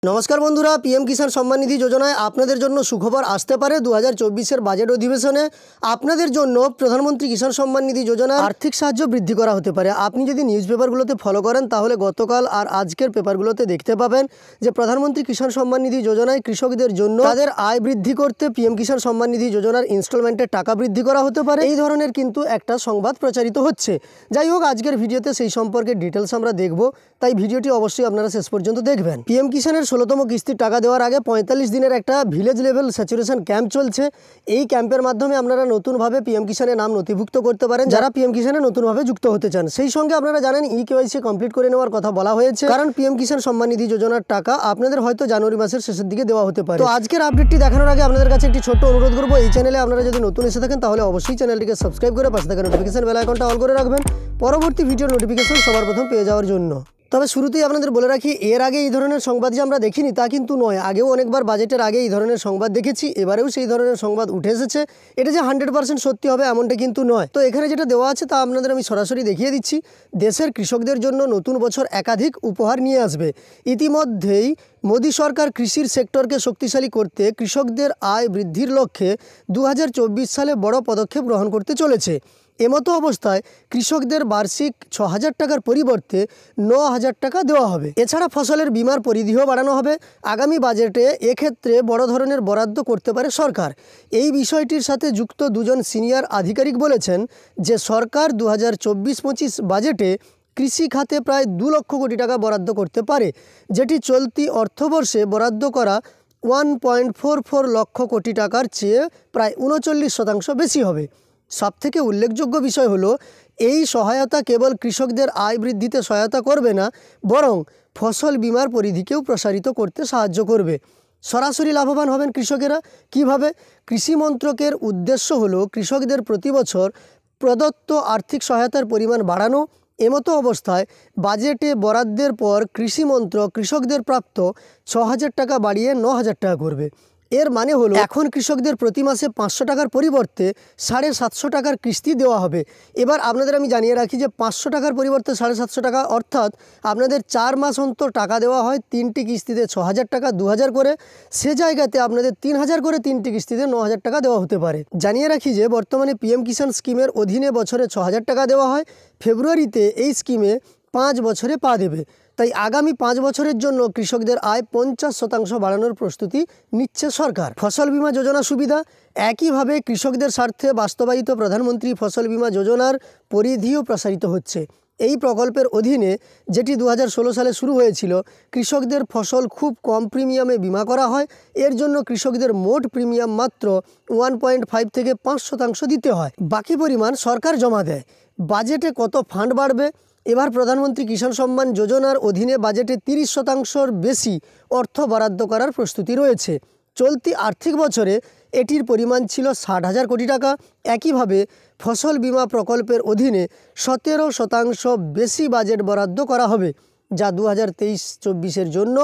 নমস্কার বন্ধুরা, পিএম কিষাণ সম্মান নিধি যোজনায় আপনাদের জন্য সুখবর আসতে পারে। 2024-এর বাজেট অধিবেশনে আপনাদের জন্য প্রধানমন্ত্রী কিষাণ সম্মান নিধি যোজনার আর্থিক সাহায্য বৃদ্ধি করা হতে পারে। আপনি যদি নিউজ পেপারগুলোতে ফলো করেন তাহলে গতকাল আর আজকের পেপারগুলোতে দেখতে পাবেন যে প্রধানমন্ত্রী কিষাণ সম্মান নিধি যোজনায় কৃষকদের জন্য তাদের আয় বৃদ্ধি করতে পিএম কিষাণ সম্মান নিধি যোজনার ইনস্টলমেন্টের টাকা বৃদ্ধি করা হতে পারে, এই ধরনের কিন্তু একটা সংবাদ প্রচারিত হচ্ছে। যাই হোক, আজকের ভিডিওতে সেই সম্পর্কে ডিটেলস আমরা দেখব, তাই ভিডিওটি অবশ্যই আপনারা শেষ পর্যন্ত দেখবেন। পিএম কিষাণের 16তম কিস্তির টাকা দেওয়ার আগে 45 দিনের একটা ভিলেজ লেভেল স্যাচুরেশন ক্যাম্প চলছে। এই ক্যাম্পের মাধ্যমে আপনারা নতুনভাবে পিএম কিষাণে নাম নথিভুক্ত করতে পারেন যারা পিএম কিষাণে নতুনভাবে যুক্ত হতে চান। সেই সঙ্গে আপনারা জানেন কেওয়াইসি কমপ্লিট করে নেওয়ার কথা বলা হয়েছে, কারণ পিএম কিষাণ সম্মান নিধি যোজনার টাকা আপনাদের হয়তো জানুয়ারি মাসের শেষের দিকে দেওয়া হতে পারে। তো আজকের আপডেটটি দেখানোর আগে আপনাদের কাছে একটি ছোট্ট অনুরোধ করবো, এই চ্যানেলে আপনারা যদি নতুন এসে থাকেন তাহলে অবশ্যই চ্যানেলটিকে সাবস্ক্রাইব করে পাশে থাকা নোটিফিকেশন বেল আইকনটা অল করে রাখবেন পরবর্তী ভিডিওর নোটিফিকেশন সবার প্রথম পেয়ে যাওয়ার জন্য। তবে শুরুতেই আপনাদের বলে রাখি, এর আগে এই ধরনের সংবাদ যে আমরা দেখিনি তা কিন্তু নয়। আগেও অনেকবার বাজেটের আগে এই ধরনের সংবাদ দেখেছি, এবারেও সেই ধরনের সংবাদ উঠে এসেছে। এটা যে 100% সত্যি হবে এমনটা কিন্তু নয়। তো এখানে যেটা দেওয়া আছে তা আপনাদের আমি সরাসরি দেখিয়ে দিচ্ছি। দেশের কৃষকদের জন্য নতুন বছর একাধিক উপহার নিয়ে আসবে। ইতিমধ্যেই মোদী সরকার কৃষির সেক্টরকে শক্তিশালী করতে কৃষকদের আয় বৃদ্ধির লক্ষ্যে 2024 সালে বড় পদক্ষেপ গ্রহণ করতে চলেছে। এমতো অবস্থায় কৃষকদের বার্ষিক 6,000 টাকার পরিবর্তে 9,000 টাকা দেওয়া হবে। এছাড়া ফসলের বীমার পরিধিও বাড়ানো হবে। আগামী বাজেটে এক্ষেত্রে বড় ধরনের বরাদ্দ করতে পারে সরকার। এই বিষয়টির সাথে যুক্ত দুজন সিনিয়র আধিকারিক বলেছেন যে সরকার 2024-25 বাজেটে কৃষি খাতে প্রায় 2 লক্ষ কোটি টাকা বরাদ্দ করতে পারে, যেটি চলতি অর্থবর্ষে বরাদ্দ করা 1.44 লক্ষ কোটি টাকার চেয়ে প্রায় 39% বেশি হবে। সবথেকে উল্লেখযোগ্য বিষয় হলো, এই সহায়তা কেবল কৃষকদের আয় বৃদ্ধিতে সহায়তা করবে না, বরং ফসল বীমার পরিধিকেও প্রসারিত করতে সাহায্য করবে। সরাসরি লাভবান হবেন কৃষকেরা কিভাবে? কৃষি মন্ত্রকের উদ্দেশ্য হলো কৃষকদের প্রতি বছর প্রদত্ত আর্থিক সহায়তার পরিমাণ বাড়ানো। এমতো অবস্থায় বাজেটে বরাদ্দের পর কৃষি মন্ত্রক কৃষকদের প্রাপ্ত 6,000 টাকা বাড়িয়ে 9,000 টাকা করবে। এর মানে হলো এখন কৃষকদের প্রতি মাসে 500 টাকার পরিবর্তে 750 টাকার কিস্তি দেওয়া হবে। এবার আপনাদের আমি জানিয়ে রাখি যে 500 টাকার পরিবর্তে 750 টাকা, অর্থাৎ আপনাদের 4 মাস অন্তর টাকা দেওয়া হয় 3টি কিস্তিতে 6,000 টাকা 2,000 করে। সে জায়গাতে আপনাদের 3,000 করে 3টি কিস্তিতে 9,000 টাকা দেওয়া হতে পারে। জানিয়ে রাখি যে বর্তমানে পিএম কিষাণ স্কিমের অধীনে বছরে 6,000 টাকা দেওয়া হয়। ফেব্রুয়ারিতে এই স্কিমে 5 বছরে পা দেবে। তাই আগামী 5 বছরের জন্য কৃষকদের আয় 50% বাড়ানোর প্রস্তুতি নিচ্ছে সরকার। ফসল বীমা যোজনা সুবিধা একইভাবে কৃষকদের স্বার্থে বাস্তবায়িত প্রধানমন্ত্রী ফসল বীমা যোজনার পরিধিও প্রসারিত হচ্ছে। এই প্রকল্পের অধীনে, যেটি 2016 সালে শুরু হয়েছিল, কৃষকদের ফসল খুব কম প্রিমিয়ামে বীমা করা হয়। এর জন্য কৃষকদের মোট প্রিমিয়াম মাত্র 1.5 থেকে 5% দিতে হয়, বাকি পরিমাণ সরকার জমা দেয়। বাজেটে কত ফান্ড বাড়বে? এবার প্রধানমন্ত্রী কিষাণ সম্মান যোজনার অধীনে বাজেটে 30%-র বেশি অর্থ বরাদ্দ করার প্রস্তুতি রয়েছে। চলতি আর্থিক বছরে এটির পরিমাণ ছিল 60,000 কোটি টাকা। একইভাবে ফসল বীমা প্রকল্পের অধীনে 17% বেশি বাজেট বরাদ্দ করা হবে, যা 2023-24 জন্য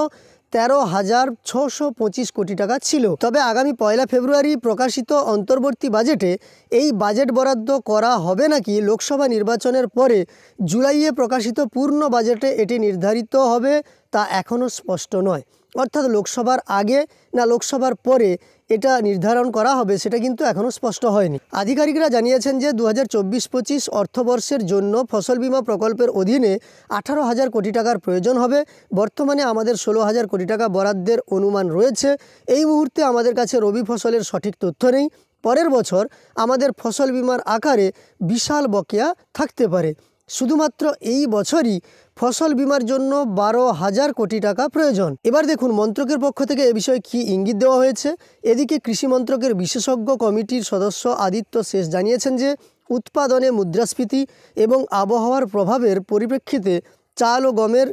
13,625 কোটি টাকা ছিল। তবে আগামী 1 ফেব্রুয়ারি প্রকাশিত অন্তর্বর্তী বাজেটে এই বাজেট বরাদ্দ করা হবে নাকি লোকসভা নির্বাচনের পরে জুলাইয়ে প্রকাশিত পূর্ণ বাজেটে এটি নির্ধারিত হবে তা এখনও স্পষ্ট নয়। অর্থাৎ লোকসভার আগে না লোকসভার পরে এটা নির্ধারণ করা হবে সেটা কিন্তু এখনও স্পষ্ট হয়নি। আধিকারিকরা জানিয়েছেন যে 2024-25 অর্থবর্ষের জন্য ফসল বীমা প্রকল্পের অধীনে 18,000 কোটি টাকার প্রয়োজন হবে। বর্তমানে আমাদের 16,000 কোটি টাকা বরাদ্দের অনুমান রয়েছে। এই মুহূর্তে আমাদের কাছে রবি ফসলের সঠিক তথ্য নেই। পরের বছর আমাদের ফসল বীমার আকারে বিশাল বকেয়া থাকতে পারে। শুধুমাত্র এই বছরই ফসল বীমার জন্য 12,000 কোটি টাকা প্রয়োজন। এবার দেখুন মন্ত্রকের পক্ষ থেকে এ বিষয়ে কী ইঙ্গিত দেওয়া হয়েছে। এদিকে কৃষি মন্ত্রকের বিশেষজ্ঞ কমিটির সদস্য আদিত্য শেষ জানিয়েছেন যে উৎপাদনে মুদ্রাস্ফীতি এবং আবহাওয়ার প্রভাবের পরিপ্রেক্ষিতে চাল ও গমের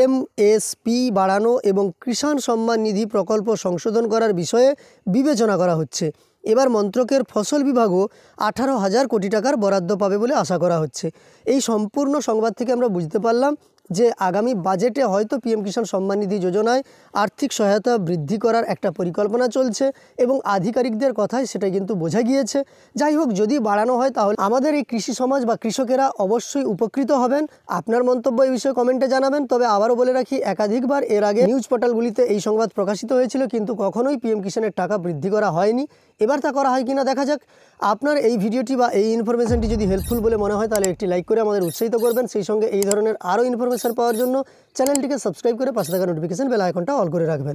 এমএসপি বাড়ানো এবং কিষাণ সম্মান নিধি প্রকল্প সংশোধন করার বিষয়ে বিবেচনা করা হচ্ছে। এবার মন্ত্রকের ফসল বিভাগও 18,000 কোটি টাকার বরাদ্দ পাবে বলে আশা করা হচ্ছে। এই সম্পূর্ণ সংবাদ থেকে আমরা বুঝতে পারলাম যে আগামী বাজেটে হয়তো পিএম কিষাণ সম্মান নিধি যোজনায় আর্থিক সহায়তা বৃদ্ধি করার একটা পরিকল্পনা চলছে এবং আধিকারিকদের কথায় সেটা কিন্তু বোঝা গিয়েছে। যাই হোক, যদি বাড়ানো হয় তাহলে আমাদের এই কৃষি সমাজ বা কৃষকেরা অবশ্যই উপকৃত হবেন। আপনার মন্তব্য এই বিষয়ে কমেন্টে জানাবেন। তবে আবারও বলে রাখি, একাধিকবার এর আগে নিউজ পোর্টালগুলিতে এই সংবাদ প্রকাশিত হয়েছিল, কিন্তু কখনোই পিএম কিষাণের টাকা বৃদ্ধি করা হয়নি। এবার তা করা হয় কিনা দেখা যাক। আপনার এই ভিডিওটি বা এই ইনফরমেশনটি যদি হেল্পফুল বলে মনে হয় তাহলে একটি লাইক করে আমাদের উৎসাহিত করবেন। সেই সঙ্গে এই ধরনের আরও ইনফরমেশন পাওয়ার জন্য চ্যানেলটিকে সাবস্ক্রাইব করে পাশে থাকা নোটিফিকেশন বেল আইকনটা অল করে রাখবেন।